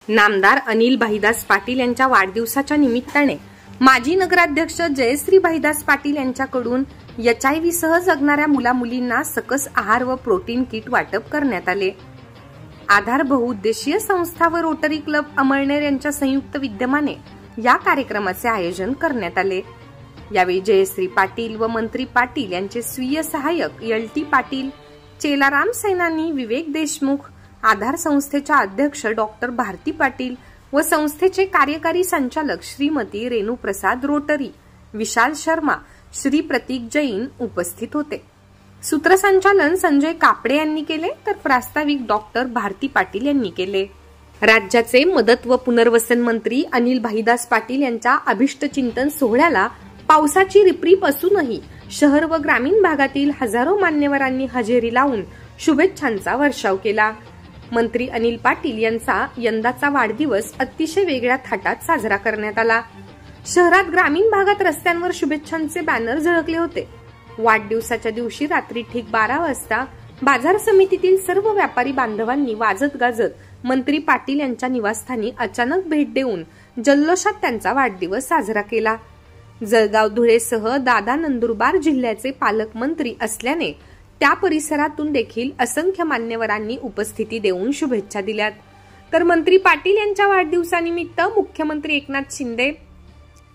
नामदार अनिल भाईदास पाटील यांच्या वाढदिवसाच्या निमित्ताने माजी नगराध्यक्ष जयश्री भाईदास पाटील यांच्याकडून HIV सह जगणाऱ्या मुलामुलींना सकस आहार व प्रोटीन किट वाटप करण्यात आले। आधार बहुउद्देशीय संस्था व रोटरी क्लब अमळनेर यांच्या संयुक्त विद्यमाने या कार्यक्रमाचे आयोजन करण्यात आले। यावेळी जयश्री पाटील व मंत्री पाटील यांचे स्वीय सहाय्यक LT पाटील, चेलाराम सैनानी, विवेक देशमुख, आधार संस्थेच्या अध्यक्ष डॉक्टर भारती पाटील व संस्थेचे कार्यकारी संचालक श्रीमती रेणू प्रसाद रोटरी, विशाल शर्मा, श्री प्रतीक जैन उपस्थित होते। सूत्रसंचालन संजय कापडे यांनी केले तर प्रास्ताविक डॉक्टर भारती पाटील यांनी केले। राज्याचे मदत व पुनर्वसन मंत्री अनिल भाईदास पाटील यांच्या अभिष्ट चिंतन सोहळ्याला पावसाची रिपरिप असूनही शहर व ग्रामीण भागातील हजारो मान्यवरांनी हजेरी लावून शुभेच्छांचा वर्षाव केला। मंत्री अनिल पाटील यांचा यंदाचा वाढदिवस अतिशय वेगळ्या थाटात साजरा करण्यात आला। शहरात ग्रामीण भागात रस्त्यांवर शुभेच्छांचे बॅनर झळकले होते। वाढदिवसाच्या दिवशी रात्री ठीक 12 वाजता बाजार समितीतील सर्व व्यापारी बांधवांनी वाजत गाजत मंत्री पाटील यांच्या निवासस्थानी अचानक भेट देऊन जल्लोषात त्यांचा वाढदिवस साजरा केला। जळगाव, धुळेसह दादा नंदुरबार जिल्ह्याचे पालकमंत्री असल्याने त्या परिसरातून देखील असंख्य मान्यवरांनी उपस्थिती देऊन शुभेच्छा दिल्यात। तर मंत्री पाटील यांच्या वाढदिवसानिमित्त मुख्यमंत्री एकनाथ शिंदे,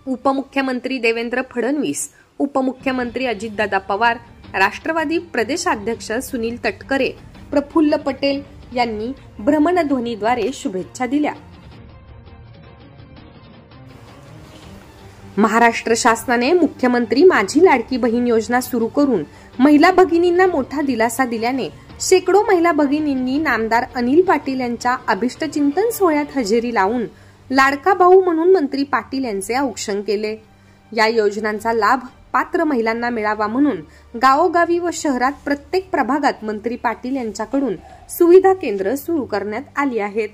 उपमुख्यमंत्री देवेंद्र फडणवीस, उपमुख्यमंत्री अजितदादा पवार, राष्ट्रवादी प्रदेशाध्यक्ष सुनील तटकरे, प्रफुल्ल पटेल यांनी भ्रमणध्वनीद्वारे शुभेच्छा दिल्या। महाराष्ट्र शासनाने मुख्यमंत्री माझी लाडकी बहीण योजना सुरू करून महिला भगिनींना मोठा दिलासा दिल्याने शेकडो महिला भगिनींनी नामदार अनिल पाटील यांच्या अभिष्ट चिंतन सोहळ्यात हजेरी लावून लाडका भाऊ म्हणून मंत्री पाटील यांचे औक्षण केले। या योजनांचा लाभ पात्र महिलांना मिळावा म्हणून गावोगावी व शहरात प्रत्येक प्रभागात मंत्री पाटील यांच्याकडून सुविधा केंद्र सुरू करण्यात आली आहेत।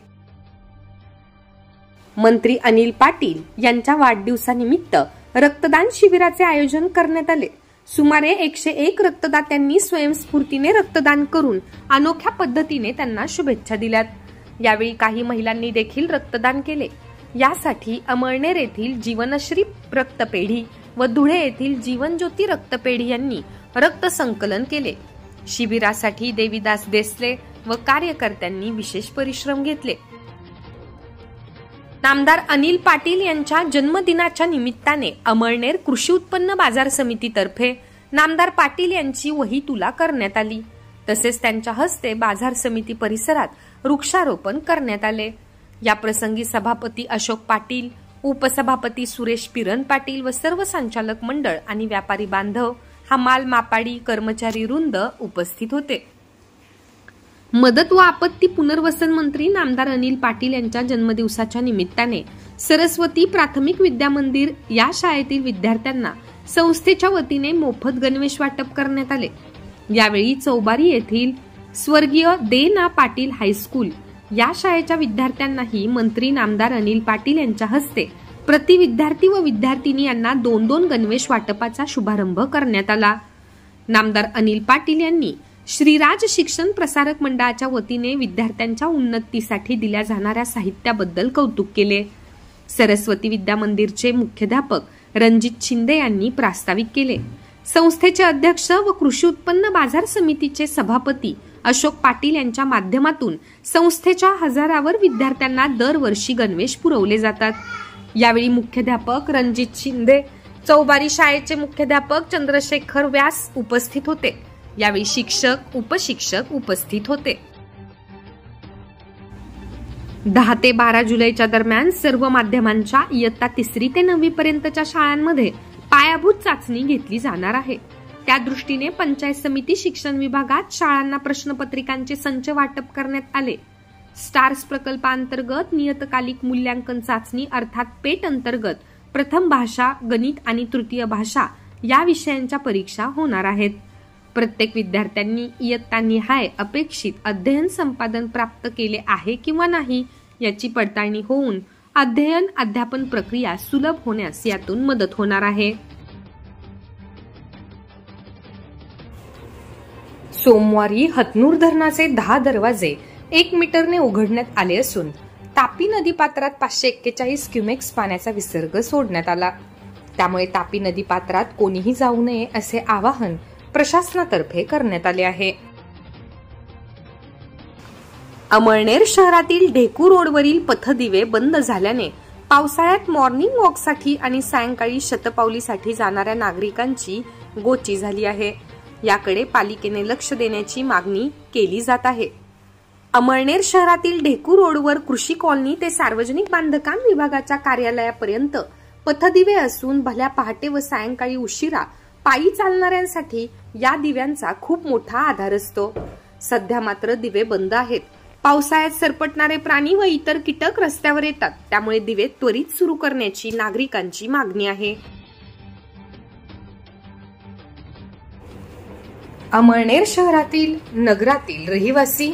मंत्री अनिल पाटील यांच्या वाढदिवसानिमित्त रक्तदान शिबिराचे आयोजन करण्यात आले। सुमारे 101 रक्तदात्यांनी स्वयंस्फूर्तीने रक्तदान करून अनोख्या पद्धतीने त्यांना शुभेच्छा दिल्यात। यावेळी काही महिलांनी देखील रक्तदान केले। यासाठी अमळनेर येथील जीवनश्री रक्तपेढी व धुळे येथील जीवनज्योती रक्तपेढी यांनी रक्त संकलन केले। शिबिरासाठी देवीदास देसले व कार्यकर्त्यांनी विशेष परिश्रम घेतले। नामदार अनिल पाटील यांच्या जन्मदिनाच्या निमित्ताने अमळनेर कृषी उत्पन्न बाजार समितीतर्फे नामदार पाटील यांची वही तुला करण्यात आली। तसेच त्यांच्या हस्ते बाजार समिती परिसरात वृक्षारोपण करण्यात आले। या प्रसंगी सभापती अशोक पाटील, उपसभापती सुरेश पिरन पाटील व सर्व संचालक मंडळ आणि व्यापारी बांधव, हमाल, मापाडी, कर्मचारी वृंद उपस्थित होते। मदत व आपत्ती पुनर्वसन मंत्री नामदार अनिल पाटील यांच्या जन्मदिवसाच्या निमित्ताने सरस्वती प्राथमिक विद्या मंदिर या शाळेतील विद्यार्थ्यांना संस्थेच्या वतीने मोफत गणवेश वाटप करण्यात आले। यावेळी चौबारी येथील स्वर्गीय देना पाटील हायस्कूल या शाळेच्या विद्यार्थ्यांनाही मंत्री नामदार अनिल पाटील यांच्या हस्ते प्रति विद्यार्थी व विद्यार्थिनी यांना 2-2 गणवेश वाटपाचा शुभारंभ करण्यात आला। नामदार अनिल पाटील यांनी श्रीराज शिक्षण प्रसारक मंडळाच्या वतीने विद्यार्थ्यांच्या उन्नतीसाठी दिल्या जाणाऱ्या साहित्याबद्दल कौतुक केले। सरस्वती विद्या मंदिरचे मुख्याध्यापक रणजित शिंदे यांनी प्रास्ताविक केले। संस्थेचे अध्यक्ष व कृषी उत्पन्न बाजार समितीचे सभापती अशोक पाटील यांच्या माध्यमातून संस्थेच्या हजारावर विद्यार्थ्यांना दरवर्षी गणवेश पुरवले जातात। यावेळी मुख्याध्यापक रणजित शिंदे, चौबारी शाळेचे मुख्याध्यापक चंद्रशेखर व्यास उपस्थित होते। यावेळी शिक्षक, उपशिक्षक उपस्थित होते। 10 ते 12 जुलैच्या दरम्यान सर्व माध्यमांच्या इयत्ता 3री ते 9वी पर्यंतच्या शाळांमध्ये पायाभूत चाचणी घेतली जाणार आहे। त्या दृष्टीने पंचायत समिती शिक्षण विभागात शाळांना प्रश्नपत्रिकांचे संच वाटप करण्यात आले। स्टार्स प्रकल्पांतर्गत नियतकालिक मूल्यांकन चाचणी अर्थात पेट अंतर्गत प्रथम भाषा, गणित आणि तृतीय भाषा या विषयांच्या परीक्षा होणार आहेत। प्रत्येक विद्यार्थ्यांनी इयत्तानिहाय अपेक्षित अध्ययन संपादन प्राप्त केले आहे किंवा नाही याची पडताळणी होऊन अध्ययन अध्यापन प्रक्रिया सुलभ होण्यास यातून मदत होणार आहे। सोमवारी हतनूर धरणाचे 10 दरवाजे 1 मीटरने उघडण्यात आले असून तापी नदीपात्रात 541 क्युमेक्स पाण्याचा विसर्ग सोडण्यात आला। त्यामुळे तापी नदीपात्रात कोणीही जाऊ नये असे आवाहन प्रशासनातर्फे करण्यात आले आहे। अमळनेर शहरातील ढेकू रोडवरील पथदिवे बंद झाल्याने पावसाळ्यात मॉर्निंग वॉकसाठी आणि सायंकाळी शतपावलीसाठी जाणाऱ्या नागरिकांची गोची झाली आहे। याकडे पालिकेने लक्ष देण्याची मागणी केली जात आहे। अमळनेर शहरातील ढेकू रोडवर कृषी कॉलनी ते सार्वजनिक बांधकाम विभागाच्या कार्यालयापर्यंत पथदिवे असून भल्या पहाटे व सायंकाळी उशिरा पायी चालणाऱ्यांसाठी या दिव्यांचा खूप मोठा आधार असतो। सध्या मात्र दिवे बंद आहेत। पावसाळ्यात सरपटणारे प्राणी व इतर कीटक रस्त्यावर येतात, त्यामुळे दिवे त्वरित सुरू करण्याची नागरिकांची मागणी आहे। अमळनेर शहरातील नगरातील रहिवासी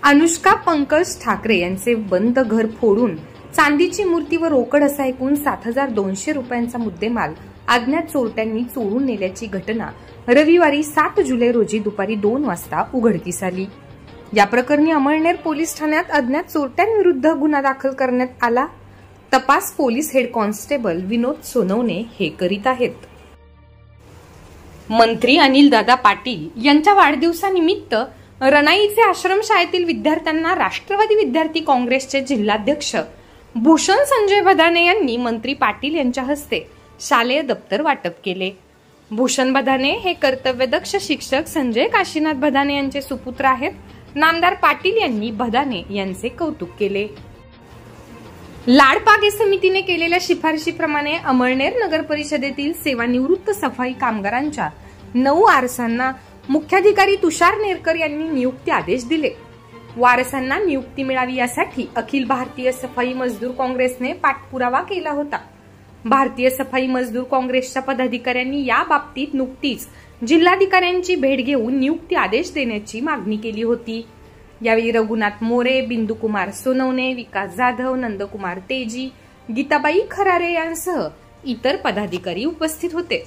अनुष्का पंकज ठाकरे यांचे बंद घर फोडून चांदीची मूर्ती व रोकड असा एकूण 7,200 रुपयांचा मुद्देमाल अज्ञात चोरट्यांनी चोरून नेल्याची घटना रविवारी 7 जुलै रोजी दुपारी 2 वाजता उघडकीस आली। या प्रकरणी अमळनेर पोलीस ठाण्यात अज्ञात चोरट्यांविरुद्ध गुन्हा दाखल करण्यात आला। तपास पोलीस हेड कॉन्स्टेबल विनोद सोनवणे हे करीत आहेत। मंत्री अनिलदादा पाटील यांच्या वाढदिवसानिमित्त रणाईचे आश्रमशाळेतील विद्यार्थ्यांना राष्ट्रवादी विद्यार्थी काँग्रेसचे जिल्हाध्यक्ष भूषण संजय बदाने यांनी मंत्री पाटील यांच्या हस्ते शालेय दप्तर वाटप केले। भूषण बदाने हे कर्तव्यदक्ष शिक्षक संजय काशीनाथ बदाने यांचे सुपुत्र आहेत। नामदार पाटील यांनी बदाने यांचे कौतुक केले। लाडपागे समितीने केलेल्या शिफारशीप्रमाणे अमळनेर नगर परिषदेतील सेवानिवृत्त सफाई कामगारांच्या 9 आरसांना मुख्याधिकारी तुषार नेरकर यांनी नियुक्ती आदेश दिले। वारसांना नियुक्ती मिळावी यासाठी अखिल भारतीय सफाई मजदूर काँग्रेसने पाठपुरावा केला होता। भारतीय सफाई मजदूर काँग्रेसच्या पदाधिकाऱ्यांनी या बाबतीत नुकतीच जिल्हाधिकाऱ्यांची भेट घेऊन नियुक्ती आदेश देण्याची मागणी केली होती। यावेळी रघुनाथ मोरे, बिंदुकुमार सोनवणे, विकास जाधव, नंदकुमार तेजी, गीताबाई खरारे यांसह इतर पदाधिकारी उपस्थित होते।